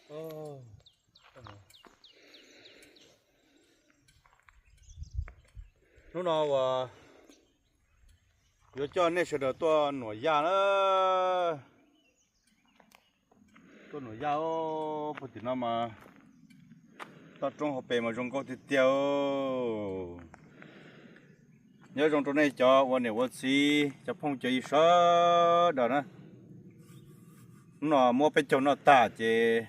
nó nào và giờ cho nên sẽ được tôi nổi da nữa tôi nổi da ô bữa thì nó mà tao trong học bè mà trong câu thì tiêu nhớ trong chỗ này choวันnàyวันgìจะphong chơi sao đó nè nó mua bên chỗ nó tả chứ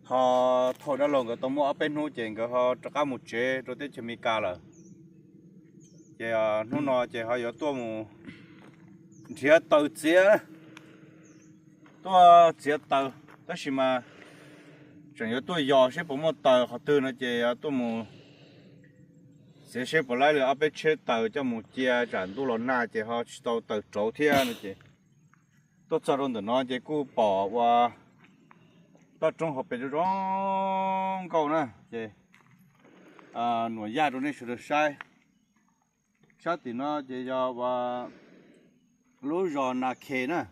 họ thôi đã lòng cái tao mua bên hú chuyện cái họ cho cá một chế rồi tới chừng mi cá rồi chứ nó chứ họ có tua một chia tàu chia tua chia tàu đó là mà chẳng có tua giò sẽ bỏ một tàu họ tư nó chứ tua một sẽ bỏ lại được bên chế tàu cho một chia chẳng tu lon na chứ họ tàu tàu trâu thiên nó chứ tôi cho luôn được nó chứ cứ bỏ qua ta trong học bên trong câu nè chứ nuôi da rồi này sẽ được sai sai thì nó chỉ cho và lúa giò nà khề nè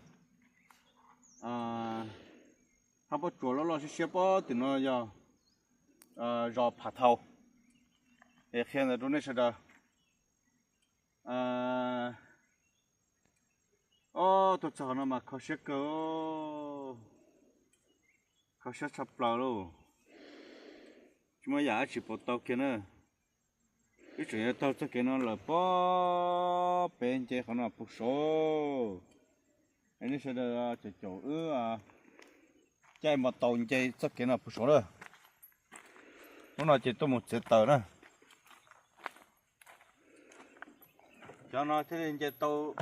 họ bắt chuột nó sẽ xếp bó thì nó cho giò phá thầu để khi nào rồi này sẽ được tôi cho nó mà khó xếp cơ khó xếp sắp lâu luôn chúng mà giả chỉ bỏ tàu kia nữa cái chuyện tàu cho kia nó là bỏ bên trênเขาnó bục số anh ấy sẽ được chỉ chỗ chạy một tàu chạy cho kia nó bục số rồi nó nói chỉ tôi một chiếc tàu nữa cho nó thế nên chạy tàu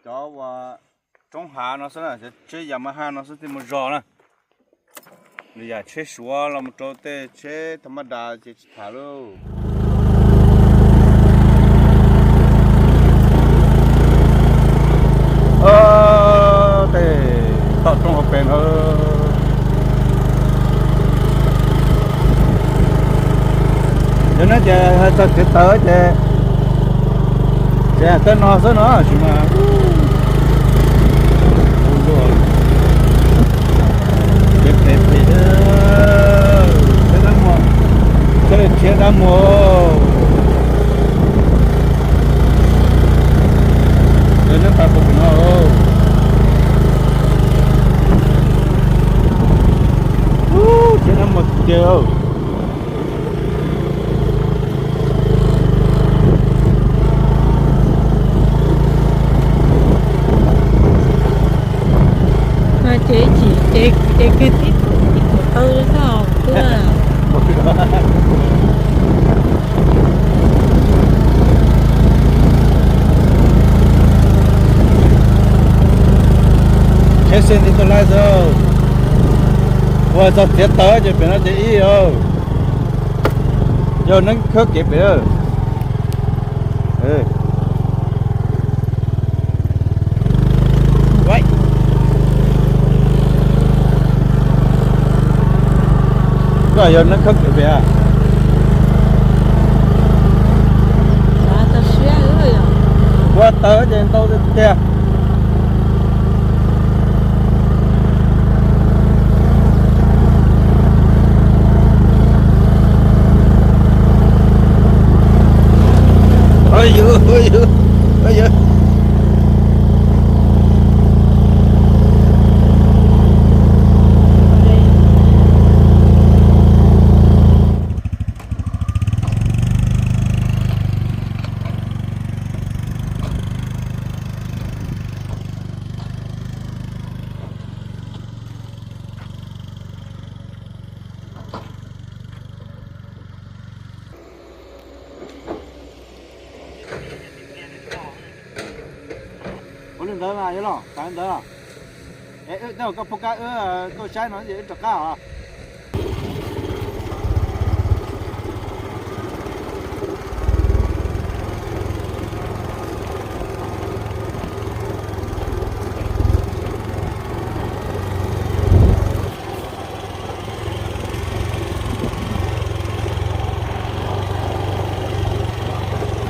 cho và trong hà nó sẽ là chơi Yamaha nó sẽ tìm một giò nè bây giờ chơi xúa là một chỗ tê chơi thầm đa chơi thả luôn tê tạo trong học bền hơn cho nó chơi cho cái tới chơi tên nó số nó chỉ mà chia ra mồ để nó phải phục nó chia ra một chiều mà chế chỉ cái tiếp của tôi nó cứ cái xe đi tôi lái rồi qua sao chết tới chứ phải nó chạy ý rồi giờ nó khớp kịp rồi vậy rồi giờ nó khớp kịp rồi qua tới trên tôi kia ôi giời đó là cái lò cái đó đâu có phục cá tôi trái nó gì trật cá hả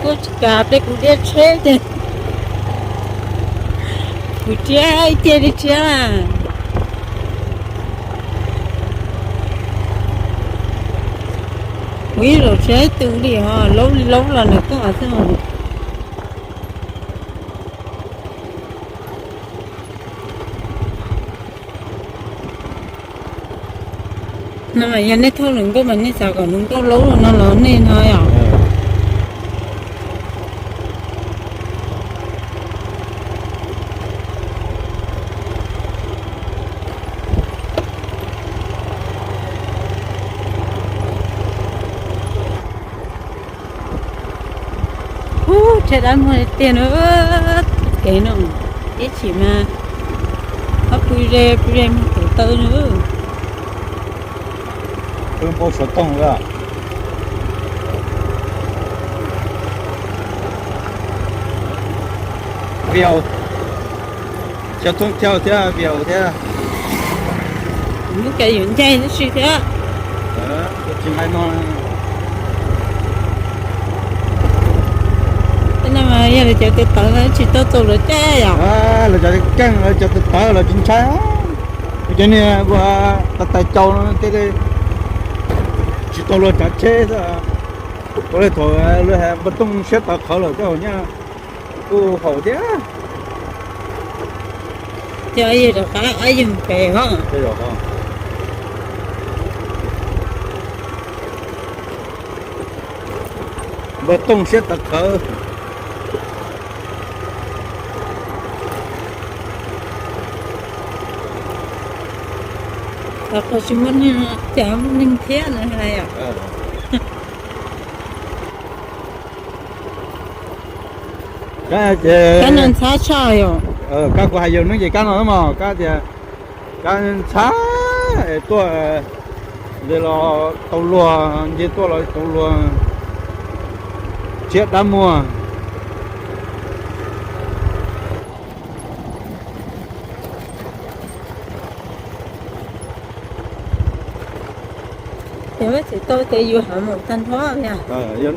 cô cà phê cũng đi chơi đi 不接接的接啦。为了这肚里哈，老了那个啥子嘛。那么人家讨论过嘛，你啥个能够老了那老那那呀？这咱们电脑给弄一起嘛，他不然不到呢。不摸手动了。表，交通跳表跳。你个人家是水的。进来弄。那么要来叫他到了去到走了这样。là cho cái là cho tới là chính xác cái này qua tại châu nó cái chỉ tôi luôn chặt chế thôi có lẽ thôi là hàng bất tung xếp vào khẩu rồi cho nhá u hậu thế cho ai được cả ai dùng bè không đây rồi không bất tung xếp vào khẩu Aku cuma ni jam ni tiada lah ya. Cái này xá sao yo? Các cô hay dùng những gì cái nào mà cái gì cái xá tôi để lo tàu lúa gì tôi lo tàu lúa chết đã mua. Thì tôi tự yêu hạng một thanh hóa nha. Giờ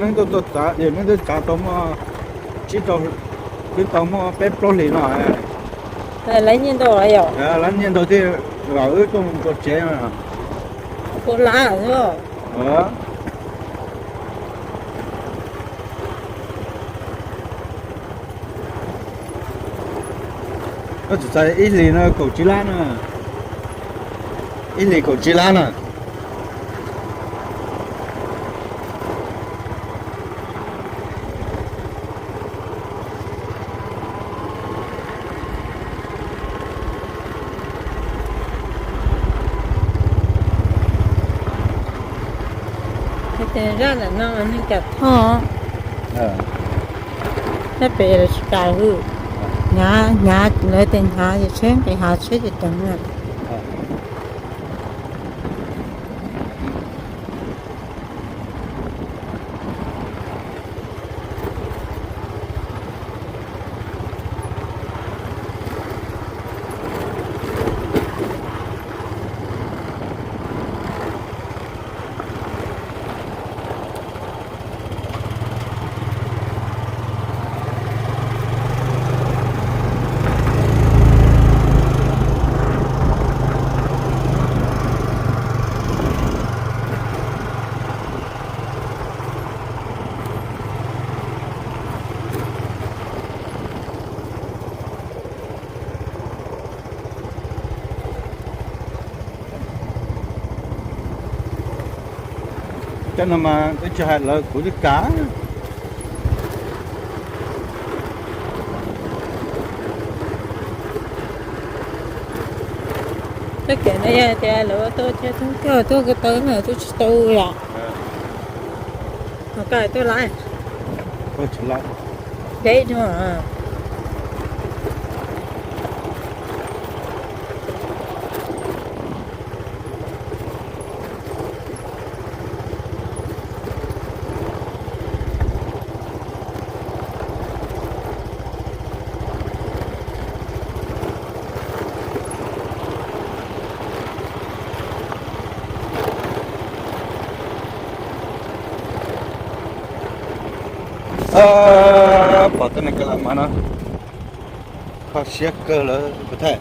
nó trả tôm chỉ tôm cái tôm bé pro lì nó. Lấy nhiên đồ rồi. Lấy nhiên đồ thì gạo ướt tôm cột chế mà. Cột lá rồi. Nó chỉ sai ít lì nó cổ chi lá nữa. Ít lì cổ chi lá nữa. Thế ra là nó ăn cả thọ. Thế bây giờ cài hư. Nhà lấy tên nhà thì xem cái hạt sẽ thì chẳng là. Cho nên mà cái chỗ hạt là của cái cá Tất cả nó ra thì lỡ tôi cái tới là tôi rồi. Một cái tôi lại. Tôi trở lại. Đấy thôi à. Patut nak ke mana? 靠些个了不太。